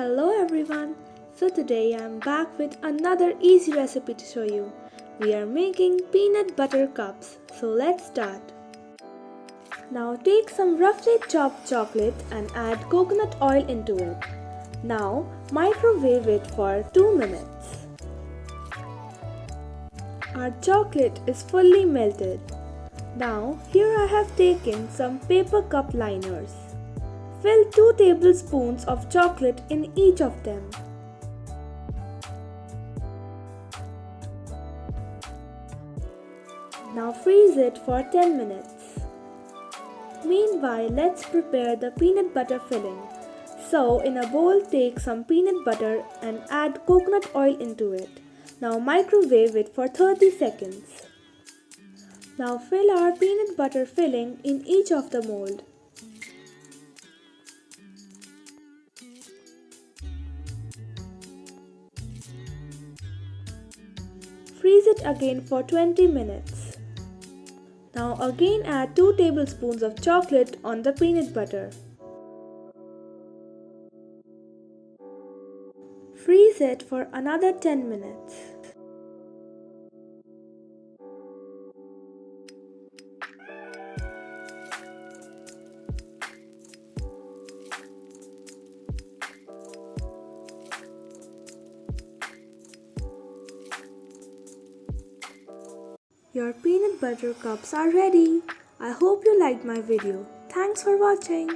Hello everyone. So today I am back with another easy recipe to show you. We are making peanut butter cups. So let's start. Now take some roughly chopped chocolate and add coconut oil into it. Now microwave it for 2 minutes. Our chocolate is fully melted. Now here I have taken some paper cup liners. Fill 2 tablespoons of chocolate in each of them. Now freeze it for 10 minutes. Meanwhile, let's prepare the peanut butter filling. So in a bowl, take some peanut butter and add coconut oil into it. Now microwave it for 30 seconds. Now fill our peanut butter filling in each of the mold. Freeze it again for 20 minutes. Now again add 2 tablespoons of chocolate on the peanut butter. Freeze it for another 10 minutes. Your peanut butter cups are ready. I hope you liked my video. Thanks for watching.